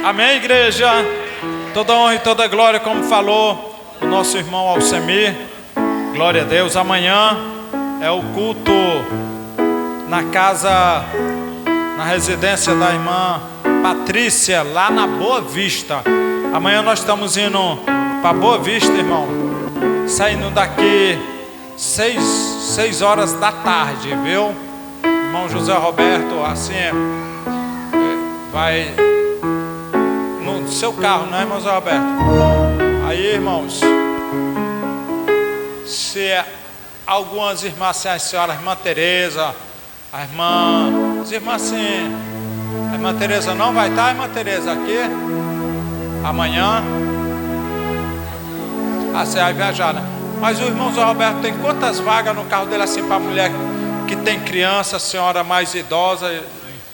Amém, igreja? Toda honra e toda glória, como falou o nosso irmão Alcemir. Glória a Deus. Amanhã é o culto na casa, na residência da irmã Patrícia, lá na Boa Vista. Amanhã nós estamos indo para Boa Vista, irmão, saindo daqui 6 horas da tarde, viu? Irmão José Roberto, assim, vai no seu carro, não é, irmão José Roberto? Aí, irmãos, se algumas irmãs, assim, a senhora, a irmã Tereza, as irmãs, assim, a irmã Tereza não vai estar, a irmã Tereza aqui amanhã, assim, vai viajar, né? Mas o irmão José Roberto tem quantas vagas no carro dele, assim, para mulher que tem criança, senhora mais idosa?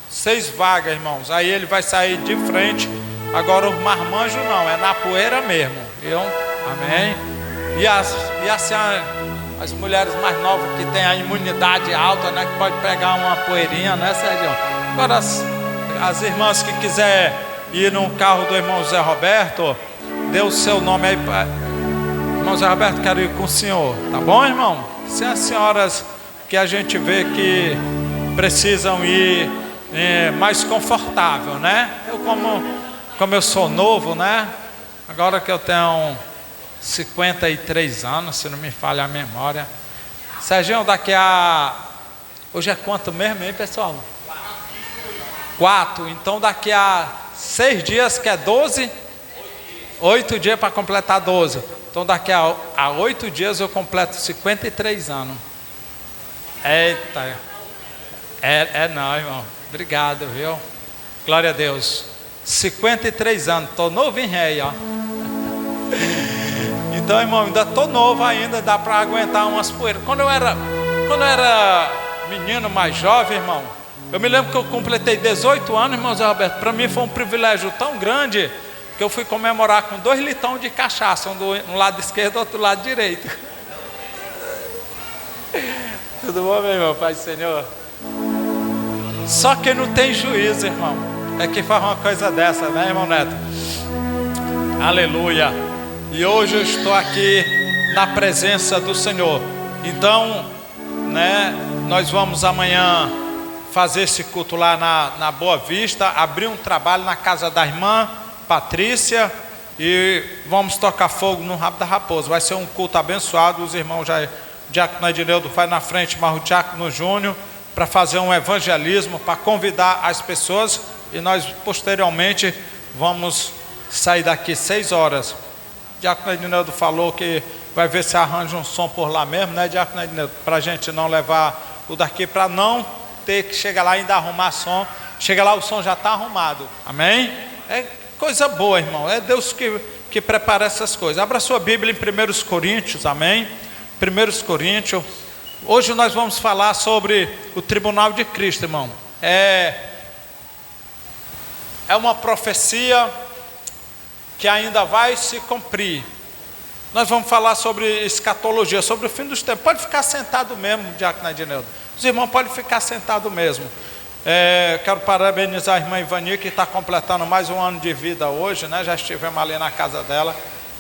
6 vagas, irmãos. Aí ele vai sair de frente. Agora o marmanjo não, é na poeira mesmo, viu? Amém. E as mulheres mais novas que têm a imunidade alta, né, que pode pegar uma poeirinha, né, Sérgio? Agora as irmãs que quiser ir no carro do irmão José Roberto, dê o seu nome aí para irmão José Roberto, quero ir com o senhor, tá bom, irmão? Se as senhoras que a gente vê que precisam ir mais confortável, né? Eu como eu sou novo, né? Agora que eu tenho 53 anos, se não me falha a memória. Serginho, hoje é quanto mesmo, hein, pessoal? 4. Então daqui a 6 dias, que é 12? 8 dias para completar 12. Então daqui a 8 dias eu completo 53 anos. Eita. Não, irmão. Obrigado, viu? Glória a Deus. 53 anos, tô novo em rei, ó. Então, irmão, ainda tô novo ainda, dá para aguentar umas poeiras. Quando eu era menino mais jovem, irmão, eu me lembro que eu completei 18 anos, irmão Zé Roberto. Para mim foi um privilégio tão grande que eu fui comemorar com 2 litros de cachaça, um lado esquerdo e outro lado direito. Tudo bom, meu irmão, Pai do Senhor? Só que não tem juízo, irmão, é que faz uma coisa dessa, né, irmão Neto? Aleluia. E hoje eu estou aqui na presença do Senhor. Então, né, nós vamos amanhã fazer esse culto lá na Boa Vista, abrir um trabalho na casa da irmã Patrícia e vamos tocar fogo no rabo da raposa. Vai ser um culto abençoado. Os irmãos o diácono Edneudo vai na frente, mas o diácono Júnior, para fazer um evangelismo, para convidar as pessoas, e nós posteriormente vamos sair daqui 6 horas. O diácono Edneudo falou que vai ver se arranja um som por lá mesmo, né, diácono Edneudo? Para a gente não levar o daqui, para não ter que chegar lá e ainda arrumar som. Chega lá, o som já está arrumado, amém? É coisa boa, irmão, é Deus que prepara essas coisas. Abra sua Bíblia em 1 Coríntios, amém? 1 Coríntios. Hoje nós vamos falar sobre o tribunal de Cristo, irmão. É uma profecia que ainda vai se cumprir. Nós vamos falar sobre escatologia, sobre o fim dos tempos. Pode ficar sentado mesmo, diácono Edneudo. Os irmãos podem ficar sentados mesmo. Quero parabenizar a irmã Ivani, que está completando mais um ano de vida hoje, né? Já estivemos ali na casa dela,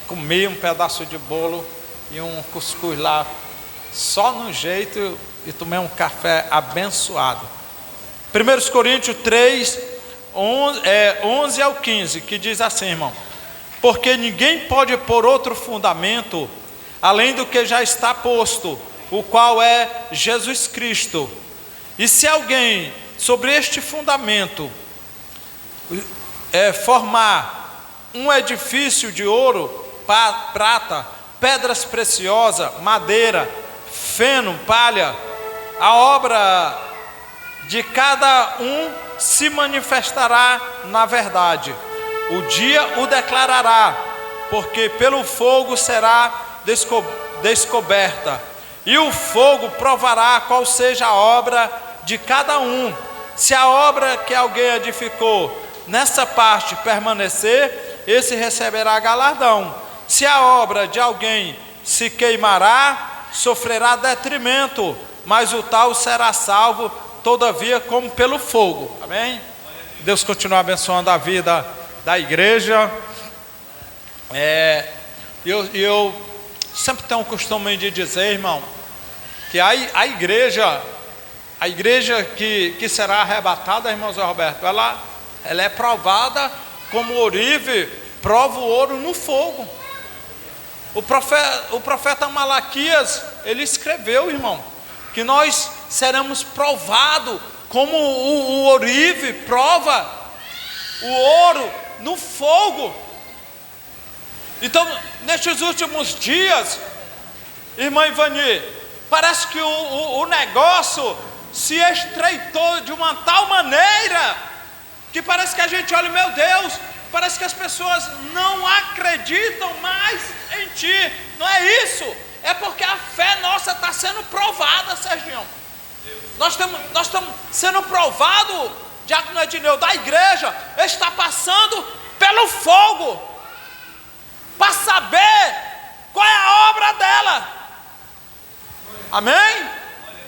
comi um pedaço de bolo e um cuscuz lá, só no jeito, e tomei um café abençoado. 1 Coríntios 3, 11 ao 15, que diz assim, irmão: porque ninguém pode pôr outro fundamento além do que já está posto, o qual é Jesus Cristo. E se alguém sobre este fundamento formar um edifício de ouro, prata, pedras preciosas, madeira, feno, palha, a obra de cada um se manifestará na verdade. O dia o declarará, porque pelo fogo será descoberta, e o fogo provará qual seja a obra de cada um. Se a obra que alguém edificou nessa parte permanecer, esse receberá galardão. Se a obra de alguém se queimará, sofrerá detrimento, mas o tal será salvo, todavia, como pelo fogo. Amém? Deus continue abençoando a vida da igreja. Eu sempre tenho o costume de dizer, irmão, que a igreja que será arrebatada, irmão Zé Roberto, ela é provada como o ourive prova o ouro no fogo. O profeta Malaquias, ele escreveu, irmão, que nós seremos provados como o ourive prova o ouro no fogo. Então, nestes últimos dias, irmã Ivani, parece que o negócio se estreitou de uma tal maneira que parece que a gente olha, meu Deus, parece que as pessoas não acreditam mais em Ti. Não é isso, é porque a fé nossa está sendo provada, Serginho. Nós estamos sendo provados, Diácono Edneu, da igreja está passando pelo fogo para saber qual é a obra dela. Amém?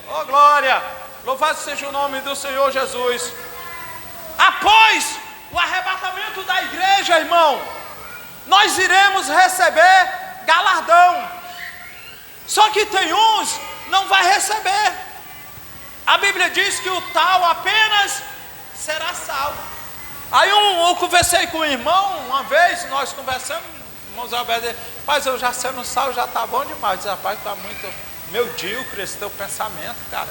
Oh glória, louvado seja o nome do Senhor Jesus. Após o arrebatamento da igreja, irmão, nós iremos receber galardão. Só que tem uns não vai receber. A Bíblia diz que o tal apenas será salvo. Aí eu conversei com o irmão uma vez, nós conversamos, irmão Zé Alberto, rapaz, eu já sendo salvo, já está bom demais. Eu disse, rapaz, está muito medíocre esse teu pensamento, cara.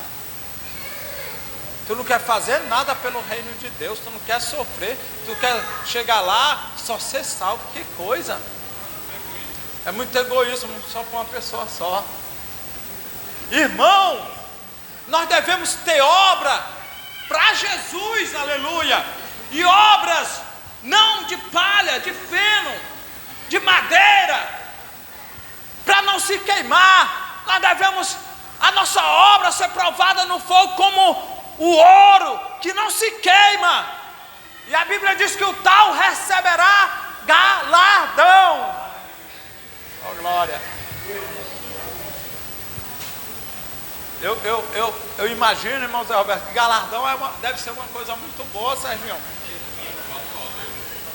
Tu não quer fazer nada pelo reino de Deus, tu não quer sofrer, tu quer chegar lá, só ser salvo, que coisa. É muito egoísmo só para uma pessoa só. Irmão, nós devemos ter obra para Jesus, aleluia. E obras não de palha, de feno, de madeira, para não se queimar. Nós devemos a nossa obra ser provada no fogo como o ouro que não se queima. E a Bíblia diz que o tal receberá galardão. Oh glória. Eu imagino, irmão Zé Roberto, que galardão deve ser uma coisa muito boa, Serginho.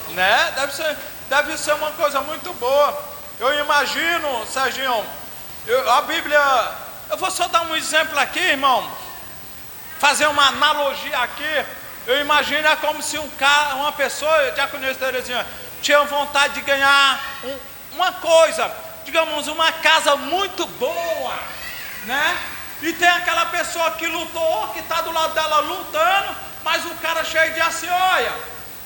Né? Deve ser uma coisa muito boa. Eu imagino, Serginho, a Bíblia, eu vou só dar um exemplo aqui, irmão, fazer uma analogia aqui. Eu imagino é como se uma pessoa, Diaconisa Terezinha, tinha vontade de ganhar uma coisa, digamos, uma casa muito boa, né? E tem aquela pessoa que lutou, que está do lado dela lutando, mas o cara chega e diz assim, olha,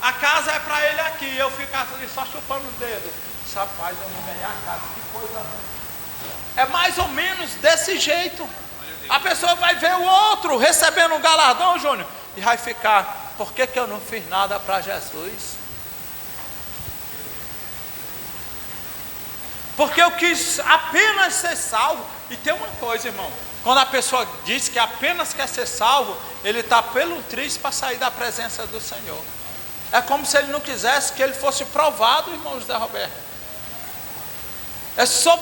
a casa é para ele aqui. Eu fico assim, só chupando o dedo. Rapaz, eu vou ganhar a casa, que coisa ruim. É mais ou menos desse jeito. A pessoa vai ver o outro recebendo um galardão, Júnior, e vai ficar, por que eu não fiz nada para Jesus? Porque eu quis apenas ser salvo. E tem uma coisa, irmão, quando a pessoa diz que apenas quer ser salvo, ele está pelo triste para sair da presença do Senhor. É como se ele não quisesse que ele fosse provado, irmão José Roberto. É só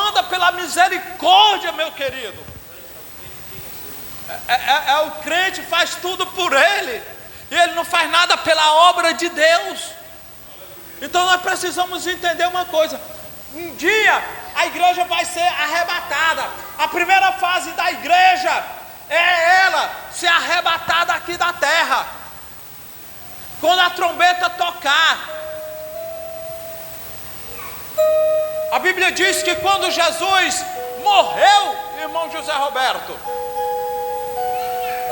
anda pela misericórdia, meu querido. O crente faz tudo por ele, e ele não faz nada pela obra de Deus. Então nós precisamos entender uma coisa. Um dia a igreja vai ser arrebatada. A primeira fase da igreja é ela ser arrebatada aqui da terra. Quando a trombeta tocar, a Bíblia diz que quando Jesus morreu, irmão José Roberto,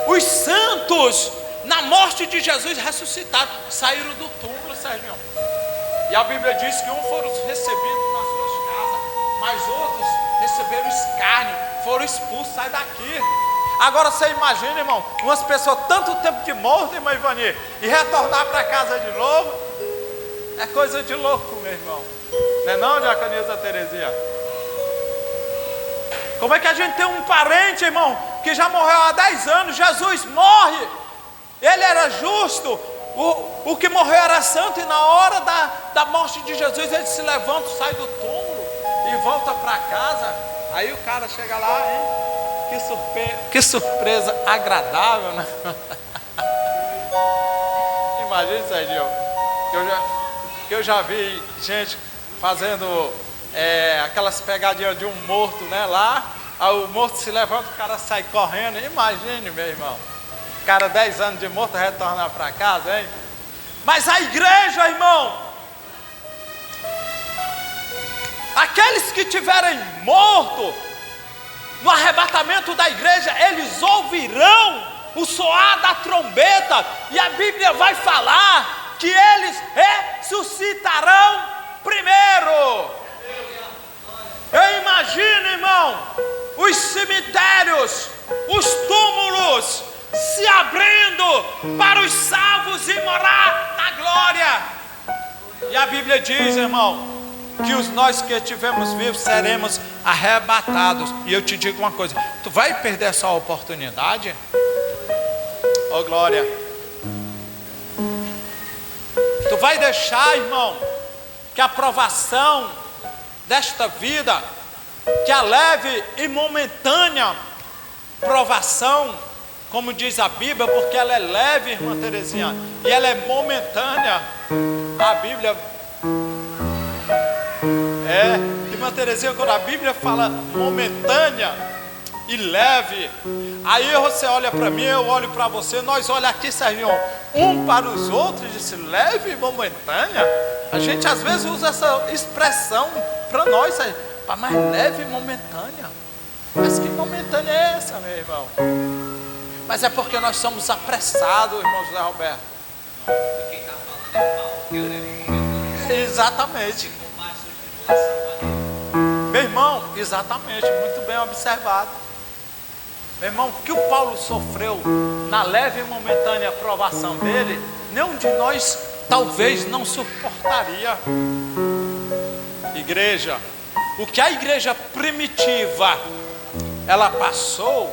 os santos na morte de Jesus ressuscitaram, saíram do túmulo, Sérgio. E a Bíblia diz que uns foram recebidos nas suas casas, mas outros receberam escárnio, foram expulsos, sai daqui. Agora você imagina, irmão, umas pessoas tanto tempo de morto, irmã Ivani, e retornar para casa de novo, é coisa de louco, meu irmão. Não é não, Diaconisa Terezinha? Como é que a gente tem um parente, irmão, que já morreu há 10 anos, Jesus morre, ele era justo, o que morreu era santo, e na hora da morte de Jesus, ele se levanta, sai do túmulo e volta para casa. Aí o cara chega lá, hein? Que surpresa agradável, né? Imagina, Serginho, que eu já vi gente fazendo aquelas pegadinhas de um morto, né? Lá, aí o morto se levanta, o cara sai correndo. Imagine, meu irmão, o cara 10 anos de morto retornar para casa, hein? Mas a igreja, irmão, aqueles que tiverem morto no arrebatamento da igreja, eles ouvirão o soar da trombeta, e a Bíblia vai falar que eles ressuscitarão primeiro. Eu imagino, irmão, os cemitérios, os túmulos se abrindo para os salvos e morar na glória. E a Bíblia diz, irmão, que nós que estivermos vivos seremos arrebatados. E eu te digo uma coisa: tu vai perder essa oportunidade? Oh glória! Tu vai deixar, irmão, que a provação desta vida, que a leve e momentânea provação, como diz a Bíblia, porque ela é leve, irmã Terezinha, e ela é momentânea. A Bíblia irmã Terezinha, quando a Bíblia fala momentânea e leve, aí você olha para mim, eu olho para você, nós olhamos aqui, Serginho, um para os outros, disse leve e momentânea. A gente às vezes usa essa expressão para nós, mas leve e momentânea. Mas que momentânea é essa, meu irmão? Mas é porque nós somos apressados, irmão José Roberto. Quem está falando é Paulo, que é momentânea. Exatamente. Meu irmão, exatamente, muito bem observado. Meu irmão, o que o Paulo sofreu na leve e momentânea provação dele, nenhum de nós talvez não suportaria. Igreja, o que a igreja primitiva ela passou,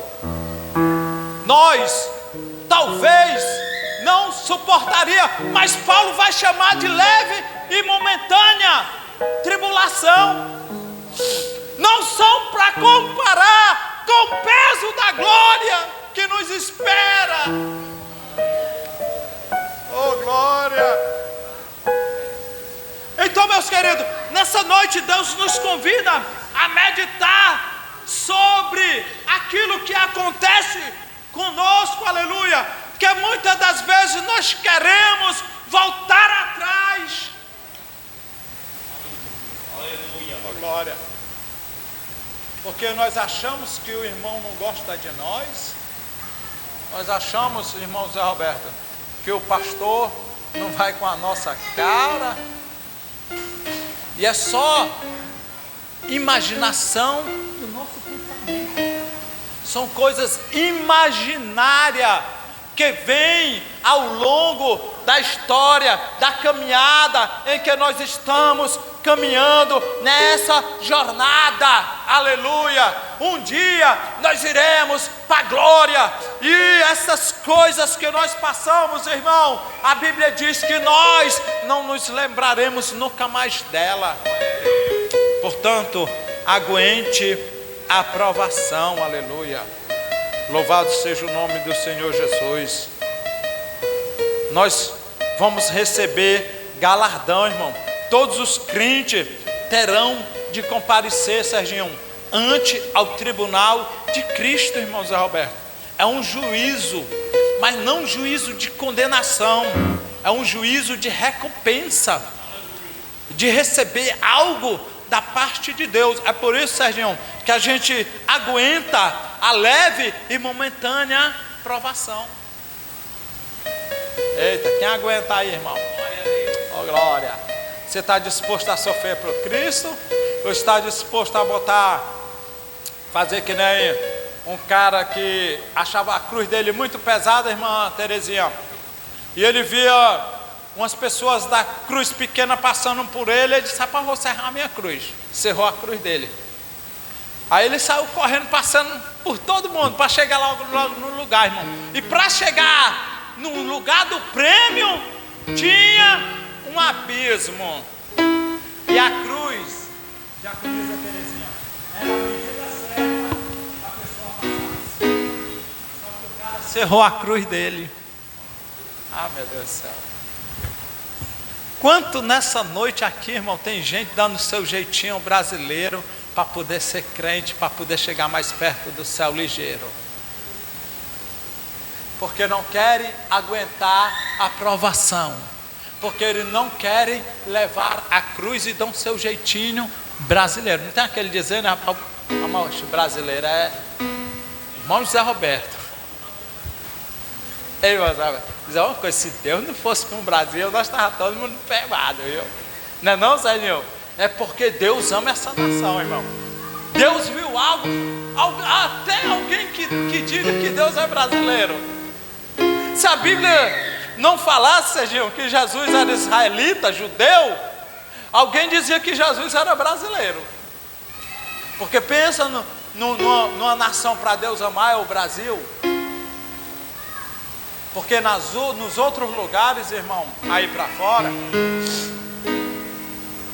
nós talvez não suportaria, mas Paulo vai chamar de leve e momentânea tribulação. Não são para comparar com o peso da glória que nos espera. Oh glória! Então, meus queridos, nessa noite Deus nos convida a meditar sobre aquilo que acontece conosco, aleluia, porque muitas das vezes nós queremos voltar atrás. Aleluia. Oh glória! Porque nós achamos que o irmão não gosta de nós. Nós achamos, irmão Zé Roberto, que o pastor não vai com a nossa cara. E é só imaginação do nosso pensamento. São coisas imaginárias que vêm ao longo da história, da caminhada em que nós estamos caminhando nessa jornada, aleluia. Um dia nós iremos para a glória, e essas coisas que nós passamos, irmão, a Bíblia diz que nós não nos lembraremos nunca mais dela. Portanto, aguente a provação, aleluia. Louvado seja o nome do Senhor Jesus. Nós vamos receber galardão, irmão. Todos os crentes terão de comparecer, Serginho, ante ao tribunal de Cristo, irmão Zé Roberto. É um juízo, mas não um juízo de condenação, é um juízo de recompensa, de receber algo da parte de Deus. É por isso, Serginho, que a gente aguenta a leve e momentânea provação. Eita, quem aguenta aí, irmão? Oh glória! Você está disposto a sofrer por Cristo? Ou está disposto a fazer que nem um cara que achava a cruz dele muito pesada, irmã Terezinha, e ele via umas pessoas da cruz pequena passando por ele disse: para vou serrar a minha cruz. Cerrou a cruz dele. Aí ele saiu correndo, passando por todo mundo, para chegar logo no lugar, irmão. E para chegar no lugar do prêmio, tinha um abismo. E a cruz, já diz a Terezinha, era a medida certa para a pessoa passar assim. Só que o cara cerrou a cruz dele. Ah, meu Deus do céu. Quanto nessa noite aqui, irmão, tem gente dando o seu jeitinho brasileiro para poder ser crente, para poder chegar mais perto do céu ligeiro. Porque não querem aguentar a provação. Porque eles não querem levar a cruz e dão seu jeitinho brasileiro. Não tem aquele dizendo, né, rapaz, brasileiro é irmão José Roberto. Ei, irmão José Roberto, dizer uma coisa, se Deus não fosse com o Brasil, nós estávamos todo mundo pegado, viu? Não é não, Serginho? É porque Deus ama essa nação, irmão. Deus viu algo até alguém que diga que Deus é brasileiro. Se a Bíblia não falasse, Serginho, que Jesus era israelita, judeu, alguém dizia que Jesus era brasileiro. Porque pensa numa nação para Deus amar, é o Brasil. Porque nos outros lugares, irmão, aí para fora,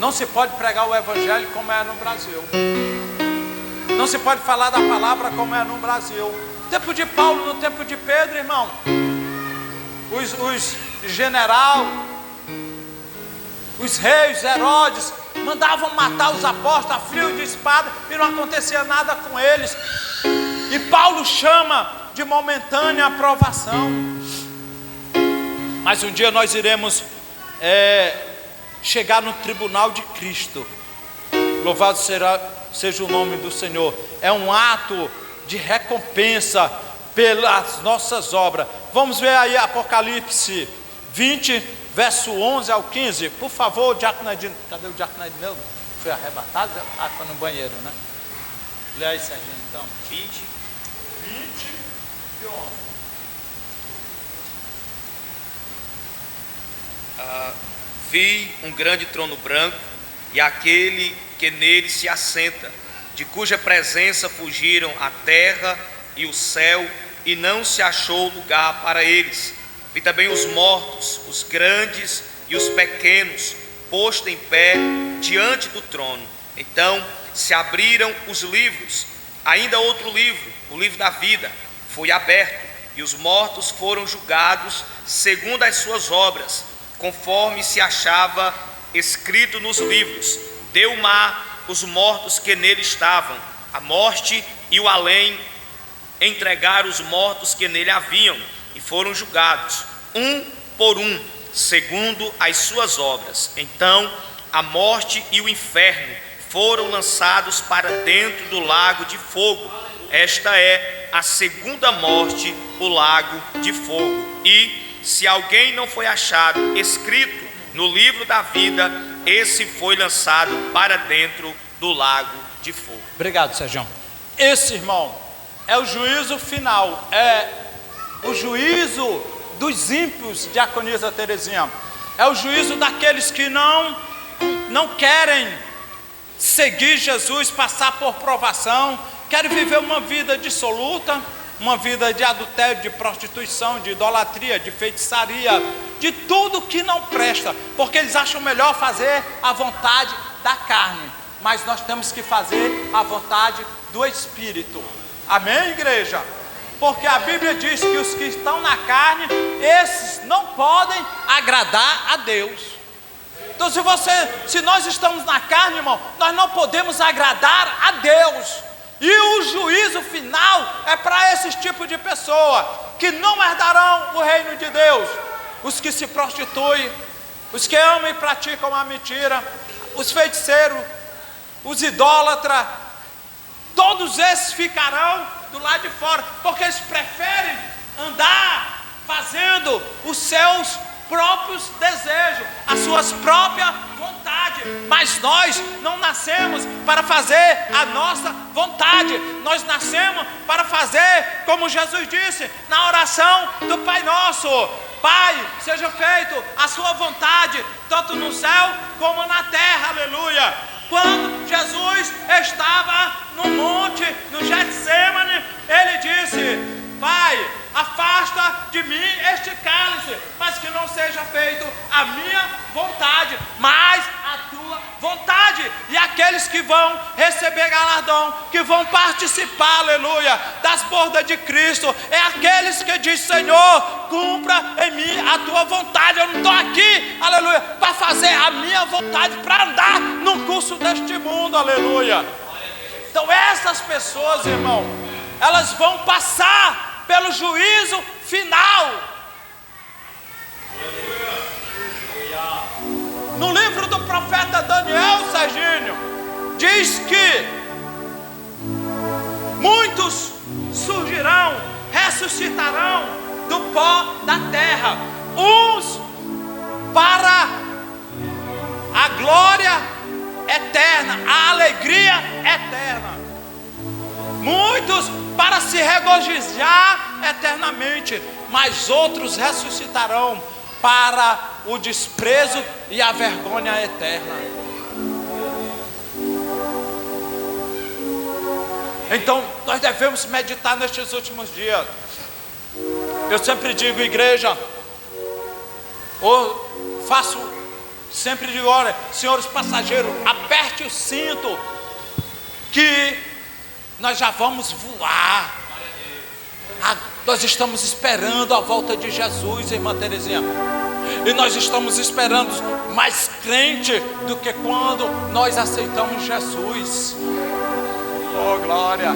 não se pode pregar o evangelho como é no Brasil. Não se pode falar da palavra como é no Brasil. No tempo de Paulo, no tempo de Pedro, irmão, os generais, os reis, Herodes, mandavam matar os apóstolos a fio de espada e não acontecia nada com eles. E Paulo chama de momentânea aprovação. Mas um dia nós iremos chegar no tribunal de Cristo. Louvado seja o nome do Senhor. É um ato de recompensa pelas nossas obras. Vamos ver aí Apocalipse 20, verso 11 ao 15. Por favor, Diácono Edino. Cadê o Diácono Edino? Foi arrebatado? Ah, foi no banheiro, né? Lê aí, Serginho, então. 20 e 11. Vi um grande trono branco e aquele que nele se assenta, de cuja presença fugiram a terra e o céu, e não se achou lugar para eles. Vi também os mortos, os grandes e os pequenos, postos em pé diante do trono. Então se abriram os livros. Ainda outro livro, o livro da vida, foi aberto, e os mortos foram julgados segundo as suas obras, conforme se achava escrito nos livros. Deu o mar os mortos que nele estavam. A morte e o além entregaram os mortos que nele haviam, e foram julgados, um por um, segundo as suas obras. Então a morte e o inferno foram lançados para dentro do lago de fogo. Esta é a segunda morte, o lago de fogo. E se alguém não foi achado escrito no livro da vida, esse foi lançado para dentro do lago de fogo. Obrigado, Sérgio. Esse, irmão, é o juízo final, é o juízo dos ímpios, diaconisa Terezinha. É o juízo daqueles que não querem seguir Jesus, passar por provação, querem viver uma vida dissoluta, uma vida de adultério, de prostituição, de idolatria, de feitiçaria, de tudo que não presta, porque eles acham melhor fazer a vontade da carne, mas nós temos que fazer a vontade do Espírito. Amém, igreja? Porque a Bíblia diz que os que estão na carne, esses não podem agradar a Deus. Então se nós estamos na carne, irmão, nós não podemos agradar a Deus. E o juízo final é para esse tipo de pessoa, que não herdarão o reino de Deus. Os que se prostituem, os que amam e praticam a mentira, os feiticeiros, os idólatras, todos esses ficarão do lado de fora, porque eles preferem andar fazendo os seus próprios desejos, as suas próprias vontades. Mas nós não nascemos para fazer a nossa vontade, nós nascemos para fazer como Jesus disse na oração do Pai Nosso: Pai, seja feito a sua vontade, tanto no céu como na terra. Aleluia. Quando Jesus estava no monte, no Getsemane, ele disse: Pai, afasta de mim este cálice, mas que não seja feito a minha vontade, mas a tua vontade. E aqueles que vão receber galardão, que vão participar, aleluia, das bodas de Cristo, é aqueles que dizem: Senhor, cumpra em mim a tua vontade. Eu não estou aqui, aleluia, para fazer a minha vontade, para andar no curso deste mundo, aleluia. Então essas pessoas, irmão, elas vão passar pelo juízo final. No livro do profeta Daniel, Serginho, diz que muitos surgirão, ressuscitarão do pó da terra, uns para a glória eterna, a alegria eterna, muitos para se regozijar eternamente, mas outros ressuscitarão para o desprezo e a vergonha eterna. Então nós devemos meditar nestes últimos dias. Eu sempre digo, igreja, sempre digo: olha, senhores passageiros, aperte o cinto, que nós já vamos voar. Nós estamos esperando a volta de Jesus, irmã Terezinha, e nós estamos esperando mais crente do que quando nós aceitamos Jesus. Oh, glória!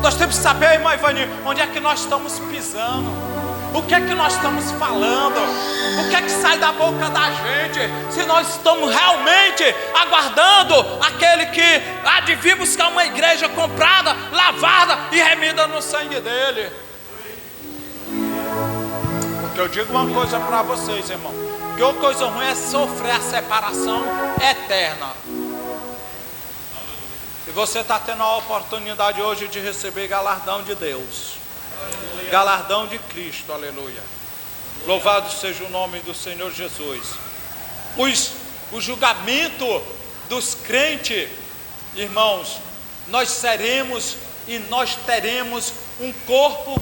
Nós temos que saber, irmã Ivani, onde é que nós estamos pisando, o que é que nós estamos falando, o que é que sai da boca da gente, se nós estamos realmente aguardando aquele que há de vir buscar uma igreja comprada, lavada e remida no sangue dele. Porque eu digo uma coisa para vocês, irmão, que a coisa ruim é sofrer a separação eterna. E você está tendo a oportunidade hoje de receber galardão de Deus, galardão de Cristo, aleluia. Louvado seja o nome do Senhor Jesus. O julgamento dos crentes, irmãos, nós seremos e nós teremos um corpo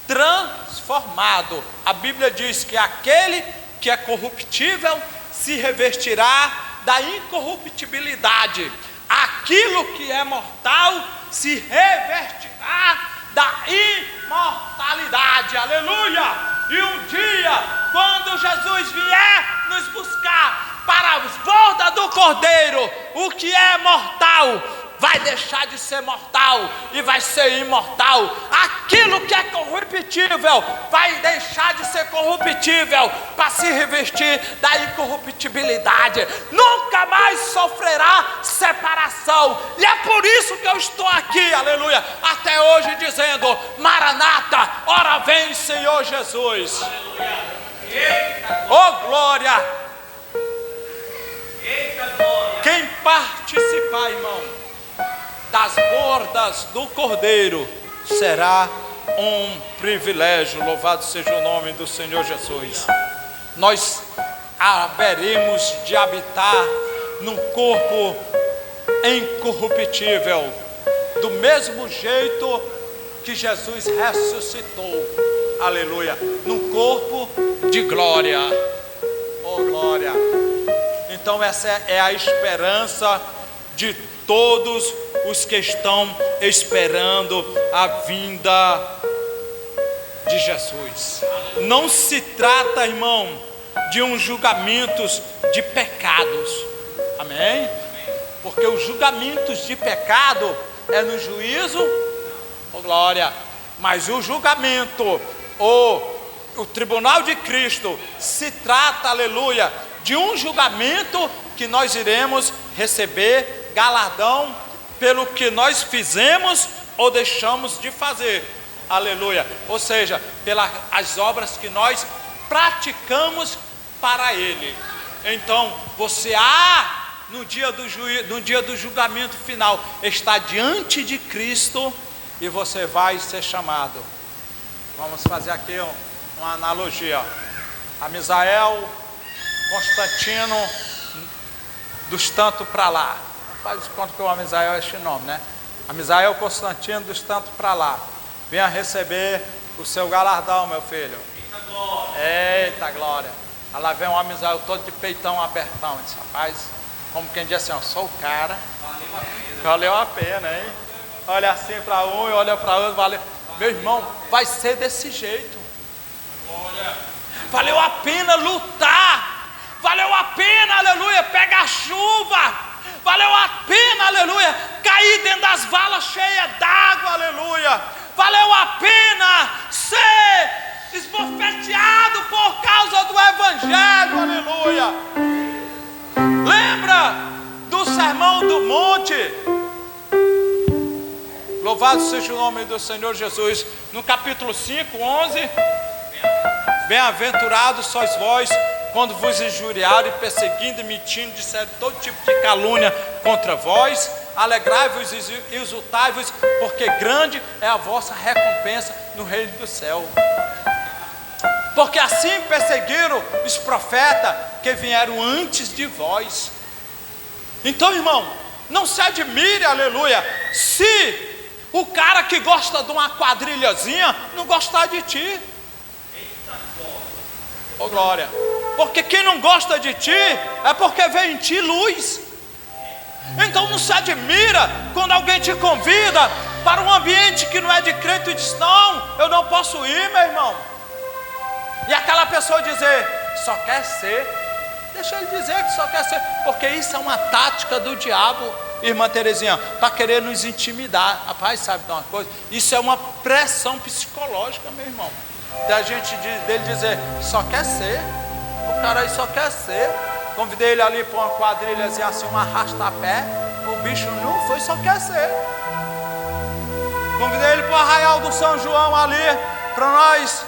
transformado. A Bíblia diz que aquele que é corruptível se revestirá da incorruptibilidade, aquilo que é mortal se revestirá da imortalidade, aleluia. E um dia, quando Jesus vier nos buscar para as bodas do Cordeiro, o que é mortal vai deixar de ser mortal e vai ser imortal. Aquilo que é corruptível vai deixar de ser corruptível para se revestir da incorruptibilidade. Nunca mais sofrerá separação. E é por isso que eu estou aqui, aleluia, até hoje dizendo: Maranata, ora vem, Senhor Jesus. Oh, glória! Quem participar, irmão, das bodas do Cordeiro será um privilégio. Louvado seja o nome do Senhor Jesus. Nós haveremos de habitar num corpo incorruptível, do mesmo jeito que Jesus ressuscitou, aleluia, num corpo de glória. Oh, glória! Então essa é a esperança de todos os que estão esperando a vinda de Jesus. Não se trata, irmão, de um julgamento de pecados, amém? Porque os julgamentos de pecado é no juízo, oh glória, mas o julgamento, o tribunal de Cristo, se trata, aleluia, de um julgamento que nós iremos receber galardão pelo que nós fizemos ou deixamos de fazer, aleluia, ou seja, pelas as obras que nós praticamos para Ele. Então você no dia do julgamento final está diante de Cristo e você vai ser chamado. Vamos fazer aqui uma analogia. A Misael, Constantino, dos tanto para lá. Faz conta que o Amisael é este nome, né? Amisael Constantino, dos tanto para lá. Venha receber o seu galardão, meu filho. Eita glória! Eita glória! Lá vem o Amisael todo de peitão abertão. Esse rapaz, Como quem diz assim, ó, sou o cara. Valeu a pena, hein? Olha assim para um e olha para outro, valeu. Meu irmão, vai ser desse jeito. Valeu a pena lutar. Valeu a pena, aleluia, pegar chuva. Valeu a pena, aleluia, cair dentro das valas cheias d'água, aleluia. Valeu a pena ser esbofeteado por causa do evangelho, aleluia. Lembra do sermão do monte? Louvado seja o nome do Senhor Jesus. No capítulo 5, 11: bem-aventurados sois vós quando vos injuriarem, perseguindo e mentindo, disserem todo tipo de calúnia contra vós. Alegrai-vos e exultai-vos, porque grande é a vossa recompensa no reino do céu. Porque assim perseguiram os profetas que vieram antes de vós. Então, irmão, não se admire, aleluia, se o cara que gosta de uma quadrilhazinha não gostar de ti. Ô glória. Porque quem não gosta de ti é porque vê em ti luz. Então não se admira quando alguém te convida para um ambiente que não é de crente e diz: não, eu não posso ir, meu irmão. E aquela pessoa dizer: só quer ser. Deixa ele dizer que só quer ser, porque isso é uma tática do diabo, irmã Terezinha, para querer nos intimidar. Rapaz, sabe de uma coisa? Isso é uma pressão psicológica, meu irmão, da gente dele dizer: só quer ser. O cara aí só quer ser. Convidei ele ali para uma quadrilhazinha assim, um arrasta-pé. O bicho não foi, só quer ser. Convidei ele para o Arraial do São João ali, para nós,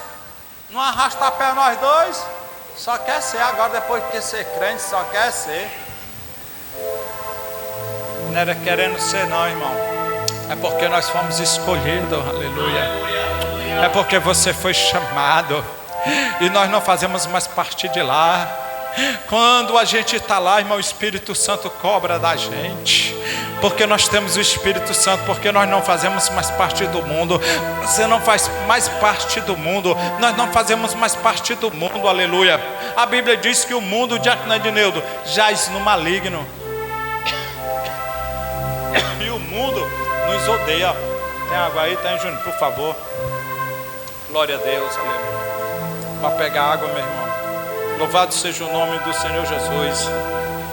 não arrasta-pé nós dois. Só quer ser. Agora, depois de ser crente, só quer ser. Não era querendo ser não, irmão. É porque nós fomos escolhidos, aleluia. É porque você foi chamado. E nós não fazemos mais parte de lá. Quando a gente está lá, irmão, o Espírito Santo cobra da gente. Porque nós temos o Espírito Santo. Porque nós não fazemos mais parte do mundo. Você não faz mais parte do mundo. Nós não fazemos mais parte do mundo, aleluia. A Bíblia diz que o mundo, diácono Edneudo, jaz no maligno. E o mundo nos odeia. Tem água aí? Tem, Júnior, por favor. Glória a Deus, aleluia. Para pegar água, meu irmão. Louvado seja o nome do Senhor Jesus.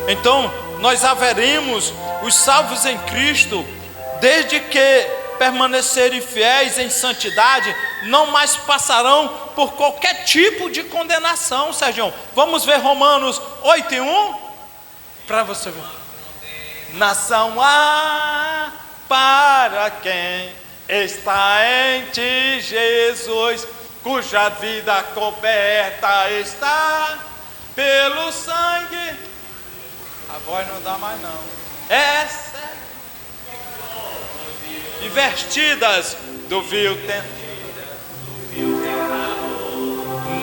Então, nós haveremos os salvos em Cristo, desde que permanecerem fiéis em santidade, não mais passarão por qualquer tipo de condenação, Sérgio. Vamos ver Romanos 8:1? Para você ver. Nação há para quem está em ti, Jesus, cuja vida coberta está pelo sangue. A voz não dá mais não. Essa e vestidas do vil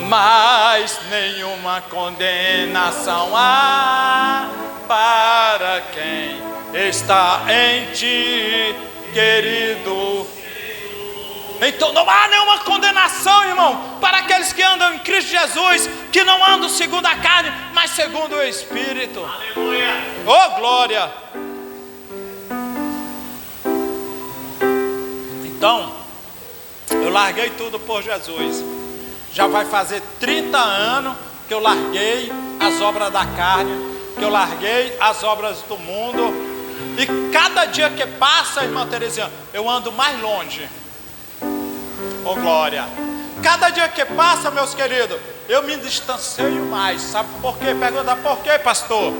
mas nenhuma condenação há para quem está em ti, querido. Então não há nenhuma condenação, irmão, para aqueles que andam em Cristo Jesus, que não andam segundo a carne, mas segundo o Espírito. Aleluia. Oh glória. Então, eu larguei tudo por Jesus. Já vai fazer 30 anos que eu larguei as obras da carne, que eu larguei as obras do mundo. E cada dia que passa, irmã Terezinha, eu ando mais longe. Oh glória. Cada dia que passa, meus queridos, eu me distancio mais. Sabe por quê? Pergunta: por quê, pastor?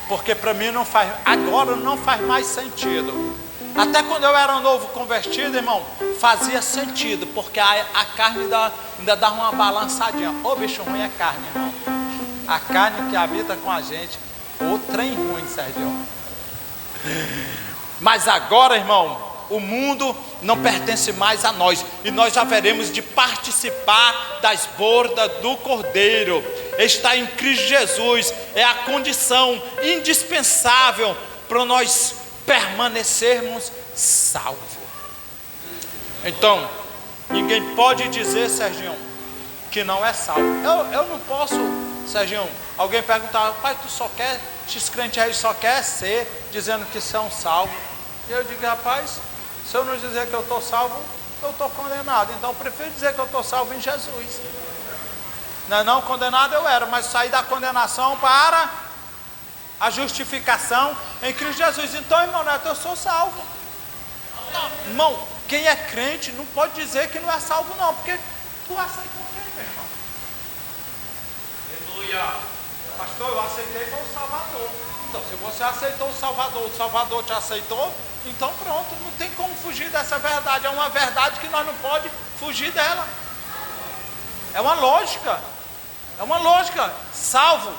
Porque para mim não faz, agora não faz mais sentido. Até quando eu era novo convertido, irmão, fazia sentido, porque a carne ainda dá uma balançadinha. Ô bicho ruim é carne, irmão. A carne que habita com a gente, o trem ruim, Sérgio. Mas agora, irmão, o mundo não pertence mais a nós, e nós haveremos de participar das bodas do Cordeiro. Estar em Cristo Jesus é a condição indispensável para nós permanecermos salvos. Então, ninguém pode dizer, Serginho, que não é salvo. Eu não posso Serginho, alguém perguntava, pai, tu só quer, esses crentes aí só quer ser, dizendo que são salvos. E eu digo, rapaz, se eu não dizer que eu estou salvo, eu estou condenado. Então eu prefiro dizer que eu estou salvo em Jesus. Não, condenado eu era, mas saí da condenação para a justificação em Cristo Jesus. Então, irmão Neto, eu sou salvo. Não, irmão, quem é crente não pode dizer que não é salvo não, porque tu aceitou quem, meu irmão? Aleluia. Pastor, eu aceitei foi o Salvador. Então, se você aceitou o Salvador te aceitou, então pronto, não tem como fugir dessa verdade. É uma verdade que nós não podemos fugir dela. É uma lógica. Salvo,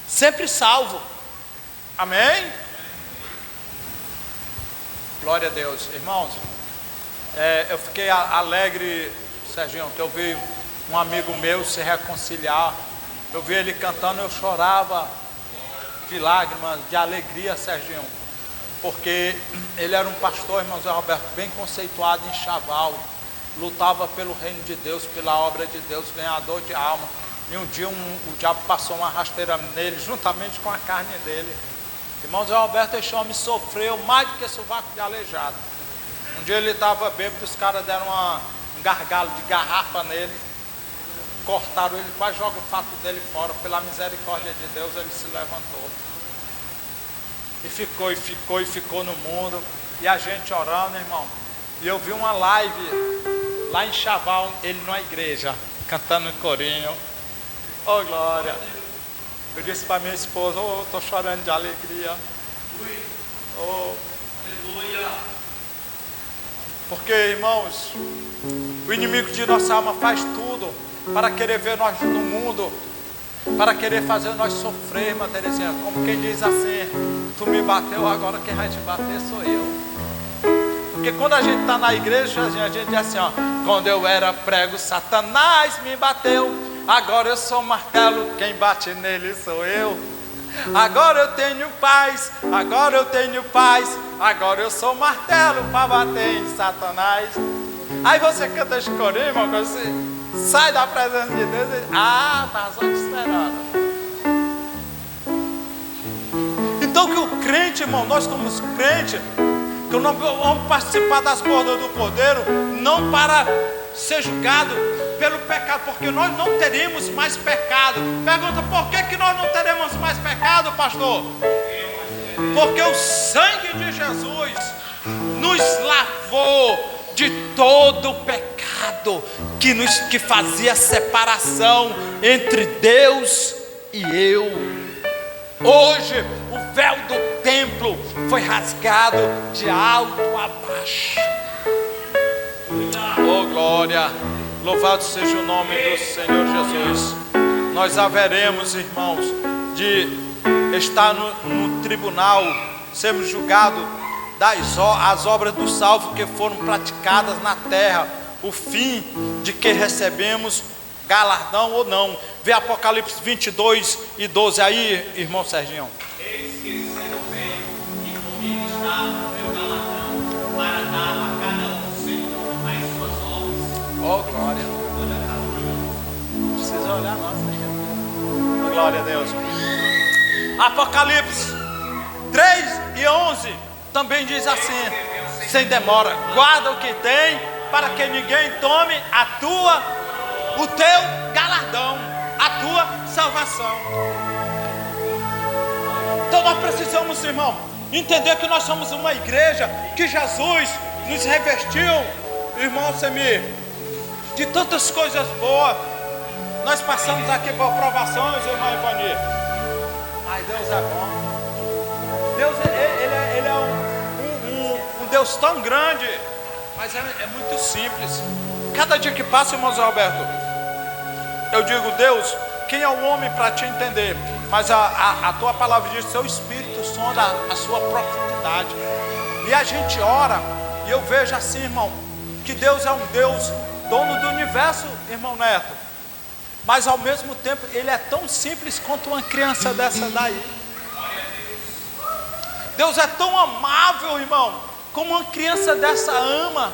sempre salvo. Amém? Glória a Deus. Irmãos, eu fiquei alegre, Serginho, que eu vi um amigo meu se reconciliar. Eu vi ele cantando, eu chorava de lágrimas, de alegria, Serginho, porque ele era um pastor, irmão Zé Roberto, bem conceituado em Chaval, lutava pelo reino de Deus, pela obra de Deus, ganhador de alma. E um dia o diabo passou uma rasteira nele, juntamente com a carne dele. Irmão Zé Roberto, esse homem sofreu mais do que sovaco de aleijado. Um dia ele estava bêbado, os caras deram um gargalo de garrafa nele, cortaram ele, quase jogaram o fato dele fora. Pela misericórdia de Deus ele se levantou e ficou no mundo, e a gente orando, irmão. E eu vi uma live lá em Chaval, ele numa igreja cantando em corinho. Oh glória. Eu disse para minha esposa, oh, estou chorando de alegria. Oh. Aleluia. Porque, irmãos, o inimigo de nossa alma faz tudo para querer ver nós no mundo, para querer fazer nós sofrer, irmã Terezinha. Como quem diz assim, tu me bateu, agora quem vai te bater sou eu. Porque quando a gente está na igreja, a gente diz assim, ó, quando eu era prego, Satanás me bateu. Agora eu sou martelo, quem bate nele sou eu. Agora eu tenho paz, agora eu sou martelo para bater em Satanás. Aí você canta esse corinho, irmão, quando você sai da presença de Deus e tá só te esperando. Então que o crente, irmão, nós como crentes, que nós vamos participar das bordas do Cordeiro, não para ser julgado pelo pecado, porque nós não teremos mais pecado. Pergunta, por que nós não teremos mais pecado, pastor? Porque o sangue de Jesus nos lavou de todo o pecado que fazia separação entre Deus e eu. Hoje o véu do templo foi rasgado de alto a baixo. Oh glória, louvado seja o nome do Senhor Jesus. Nós haveremos, irmãos, de estar no tribunal, sermos julgados as obras do salvo que foram praticadas na terra, o fim de que recebemos galardão ou não. Vê Apocalipse 22:12 aí, irmão Serginho. Eis que sendo bem, e comigo está o meu galardão, para dar a cada um segundo as suas obras. Oh glória. Não precisa olhar não, Senhor. Oh, glória a Deus. Apocalipse 3:11 também diz assim, sem demora, guarda o que tem, para que ninguém tome o teu galardão, a tua salvação. Então nós precisamos, irmão, entender que nós somos uma igreja que Jesus nos revestiu, irmão Semir, de tantas coisas boas. Nós passamos aqui por provações, irmã Ivani, mas Deus é bom. Deus, ele é um Deus tão grande, mas é muito simples. Cada dia que passa, irmão Zé Roberto, eu digo, Deus, quem é o homem para te entender? Mas a tua palavra diz, seu espírito sonda a sua profundidade. E a gente ora, e eu vejo assim, irmão, que Deus é um Deus dono do universo, irmão Neto. Mas ao mesmo tempo, ele é tão simples quanto uma criança dessa daí. Deus é tão amável, irmão, como uma criança dessa ama.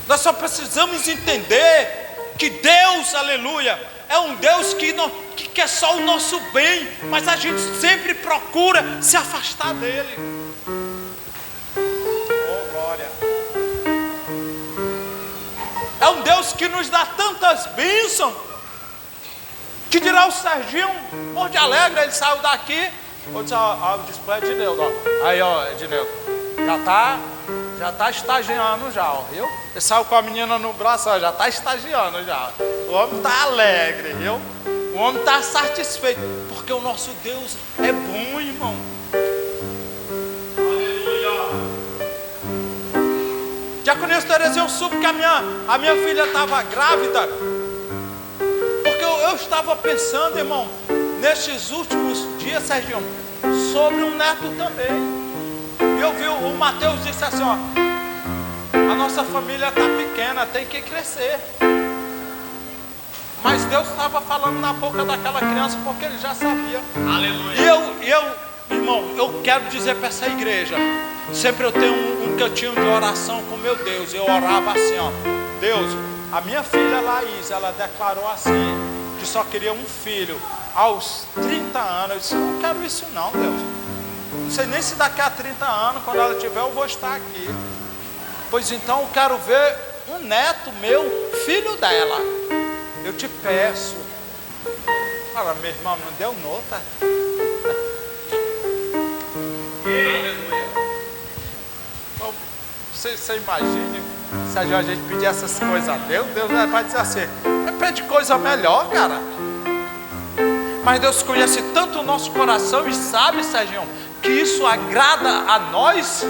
Nós só precisamos entender que Deus, aleluia, é um Deus que quer só o nosso bem, mas a gente sempre procura se afastar dele. Oh, glória! É um Deus que nos dá tantas bênçãos, que dirá o Serginho, Monte Alegre, ele saiu daqui, eu disse, o display é Edneudo, ó. Aí, ó, Edneudo, já tá estagiando já, ó, viu? Ele saiu com a menina no braço, ó, já tá estagiando já. O homem tá alegre, viu? O homem tá satisfeito, porque o nosso Deus é bom, irmão. Aleluia. Diaconisa Tereza, eu soube que a minha filha estava grávida, porque eu estava pensando, irmão, nestes últimos dias, Serginho, sobre um neto também. E eu vi, o Mateus disse assim, ó, a nossa família está pequena, tem que crescer. Mas Deus estava falando na boca daquela criança, porque ele já sabia. Aleluia. E eu, irmão, eu quero dizer para essa igreja, sempre eu tenho um cantinho de oração com meu Deus. Eu orava assim, ó, Deus, a minha filha Laís, ela declarou assim, que só queria um filho aos 30 anos. Eu disse, eu não quero isso não, Deus. Não sei nem se daqui a 30 anos, quando ela tiver, eu vou estar aqui. Pois então eu quero ver um neto meu, filho dela. Eu te peço. Fala, meu irmão, não deu nota. Então, você imagine se a gente pedir essas coisas a Deus, Deus vai dizer assim, pede coisa melhor, cara. Mas Deus conhece tanto o nosso coração e sabe, Serginho, que isso agrada a nós,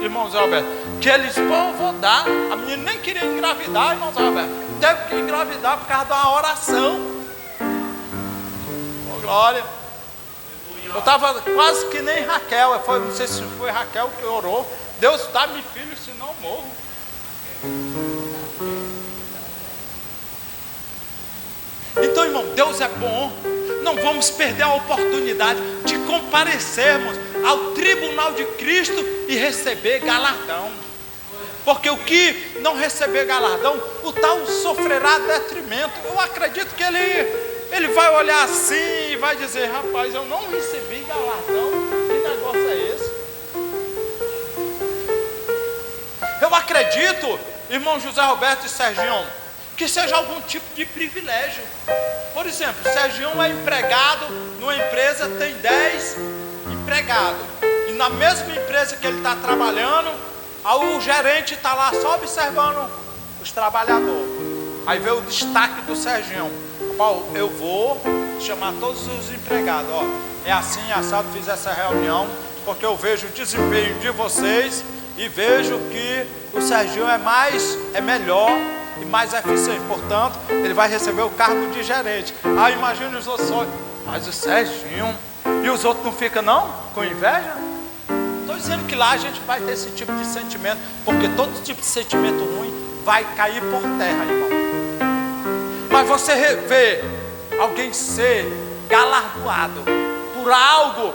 irmão Zé Alberto, que eles, vou dar. A menina nem queria engravidar, irmão Zé Alberto, teve que engravidar por causa de uma oração. Oh, glória. Eu estava quase que nem Raquel, não sei se foi Raquel que orou, Deus dá-me filho, senão eu morro. Então, irmão, Deus é bom. Não vamos perder a oportunidade de comparecermos ao tribunal de Cristo e receber galardão. Porque o que não receber galardão, o tal sofrerá detrimento. Eu acredito que ele vai olhar assim e vai dizer, rapaz, eu não recebi galardão. Que negócio é esse? Eu acredito, irmão José Roberto e Serginho, que seja algum tipo de privilégio. Por exemplo, Serginho é empregado numa empresa, tem 10 empregados. E na mesma empresa que ele está trabalhando, o gerente está lá só observando os trabalhadores. Aí vê o destaque do Serginho. Paulo, eu vou chamar todos os empregados. Ó, é assim, assado, fiz essa reunião, porque eu vejo o desempenho de vocês e vejo que o Serginho é melhor e mais eficiente, portanto, ele vai receber o cargo de gerente. Imagine os outros só, mas o Serginho, e os outros não ficam não? Com inveja? Estou dizendo que lá a gente vai ter esse tipo de sentimento, porque todo tipo de sentimento ruim vai cair por terra, irmão. Mas você vê alguém ser galardoado por algo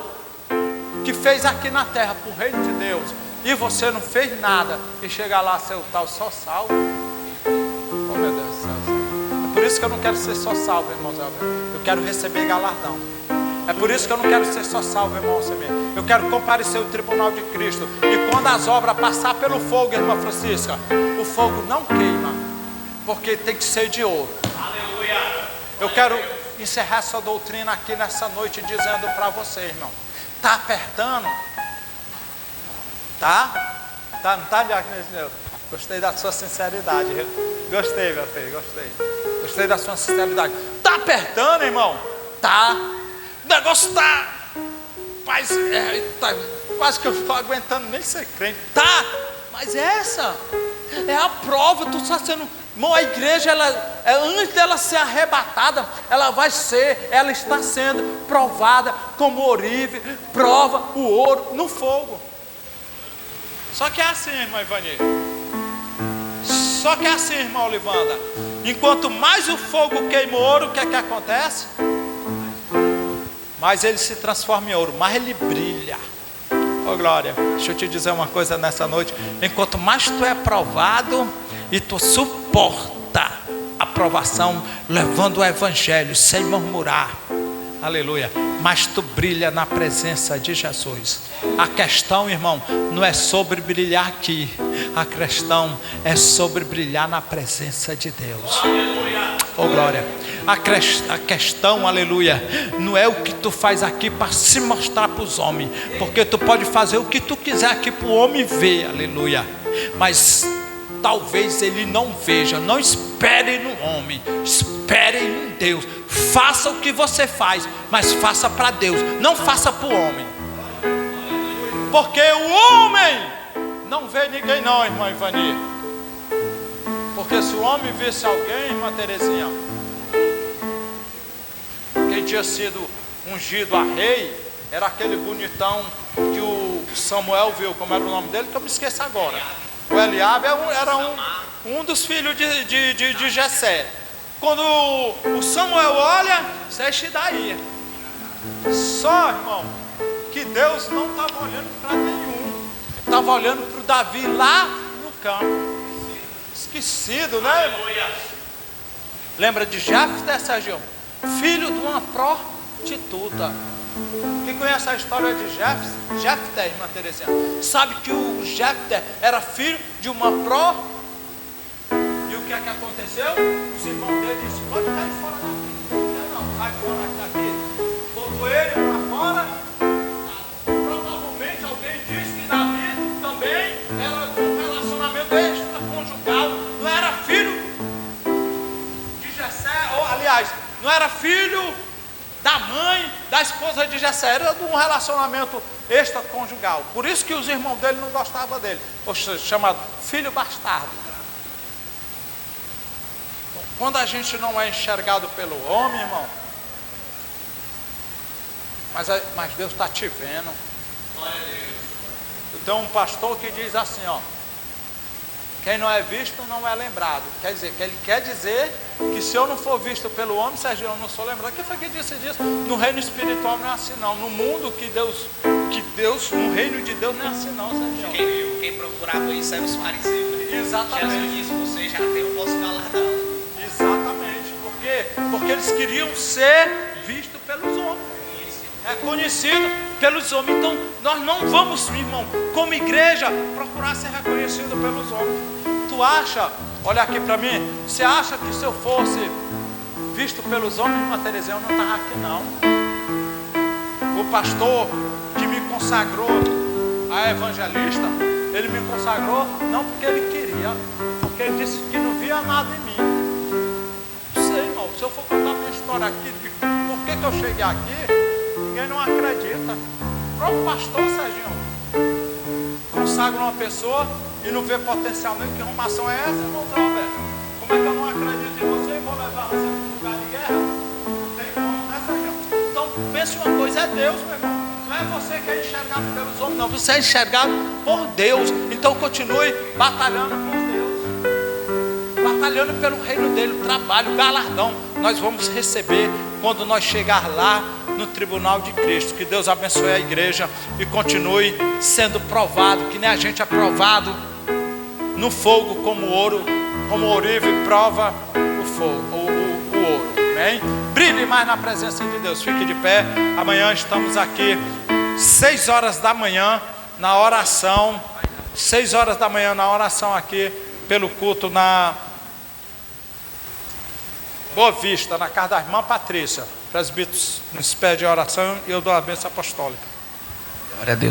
que fez aqui na terra, por reino de Deus, e você não fez nada, e chega lá ser o tal só salvo. Oh, meu Deus do céu. É por isso que eu não quero ser só salvo, irmão Zé Alberto. Eu quero receber galardão. É por isso que eu não quero ser só salvo, irmão Semir. Eu quero comparecer ao tribunal de Cristo. E quando as obras passar pelo fogo, irmã Francisca, o fogo não queima, porque tem que ser de ouro. Aleluia. Eu quero encerrar essa doutrina aqui nessa noite dizendo para você, irmão, tá apertando? Tá? Não tá, Diácono? Gostei da sua sinceridade. Gostei, meu filho, gostei. Gostei da sua sinceridade. Tá apertando, irmão? Tá. O negócio tá. Mas tá, quase que eu estou aguentando nem ser crente. Tá, mas essa é a prova. Tu está sendo. Irmão, a igreja, antes dela ser arrebatada, ela está sendo provada como orive, prova o ouro no fogo. Só que é assim, irmã Ivani. Só que é assim, irmã Olivanda. Enquanto mais o fogo queima o ouro, o que é que acontece? Mais ele se transforma em ouro, mais ele brilha. Oh glória, deixa eu te dizer uma coisa nessa noite. Enquanto mais tu é provado e tu suporta a aprovação, levando o evangelho sem murmurar. Aleluia. Mas tu brilha na presença de Jesus. A questão, irmão, não é sobre brilhar aqui. A questão é sobre brilhar na presença de Deus. Oh glória. A questão, aleluia, não é o que tu faz aqui para se mostrar para os homens, porque tu pode fazer o que tu quiser aqui para o homem ver, aleluia, mas talvez ele não veja. Não espere no homem, espere em Deus. Faça o que você faz, mas faça para Deus, não faça para o homem, porque o homem não vê ninguém não, irmã Ivani. Porque se o homem visse alguém, irmã Terezinha, quem tinha sido ungido a rei era aquele bonitão que o Samuel viu. Como era o nome dele? Que eu me esqueço agora. O Eliabe era um dos filhos de Jessé. Quando o Samuel olha, deixa daí. Só, irmão, que Deus não estava olhando para nenhum. Estava olhando para o Davi lá no campo. Esquecido, né, irmão? Lembra de Jefté, Sérgio? Filho de uma prostituta. Quem conhece a história de Jefté, irmã Terezinha, sabe que o Jefté era filho de uma E o que é que aconteceu? Os irmãos dele disseram: pode cair fora daqui. Não, sai fora daqui. Botou ele para fora. Provavelmente alguém disse que Davi também era de um relacionamento extraconjugal. Não era filho de Jessé, ou aliás, não era filho da mãe da esposa de Jessé, era de um relacionamento extraconjugal. Por isso que os irmãos dele não gostavam dele, ou seja, chamado filho bastardo. Então, quando a gente não é enxergado pelo homem, irmão, mas Deus está te vendo. Então um pastor que diz assim, ó: quem não é visto não é lembrado. Quer dizer, que ele quer dizer que se eu não for visto pelo homem, Sérgio, eu não sou lembrado. Quem foi que disse disso? No reino espiritual não é assim não. No mundo no reino de Deus não é assim não, Sérgio. Quem procurava isso era os fariseus. Exatamente. Jesus disse: você já tem o vosso galardão. Exatamente. Por quê? Porque eles queriam ser vistos pelos homens. É conhecido pelos homens. Então nós não vamos, irmão, como igreja, procurar ser reconhecido pelos homens. Tu acha, olha aqui para mim, você acha que se eu fosse visto pelos homens, irmã Terezinha, eu não estava aqui não. O pastor que me consagrou a evangelista, ele me consagrou não porque ele queria, porque ele disse que não via nada em mim. Não sei, irmão, se eu for contar minha história aqui, de por que eu cheguei aqui, ninguém não acredita. O próprio pastor, Serginho, consagra uma pessoa e não vê potencial nem. Que arrumação é essa, irmão Alberto? Como é que eu não acredito em você e vou levar você para um lugar de guerra? Não tem como, né, Serginho? Então pense uma coisa, é Deus, meu irmão. Não é você que é enxergado pelos homens, não. Você é enxergado por Deus. Então continue batalhando por Deus, batalhando pelo reino dele. O trabalho, o galardão nós vamos receber quando nós chegar lá no tribunal de Cristo. Que Deus abençoe a igreja e continue sendo provado, que nem a gente é provado no fogo como ouro, como o ourive prova o fogo, o ouro. Amém? Brilhe mais na presença de Deus. Fique de pé. Amanhã estamos aqui 6 horas da manhã na oração. 6 horas da manhã na oração aqui pelo culto na Boa Vista, na casa da irmã Patrícia. Presbíteros nos pedem oração e eu dou a bênção apostólica. Glória a Deus.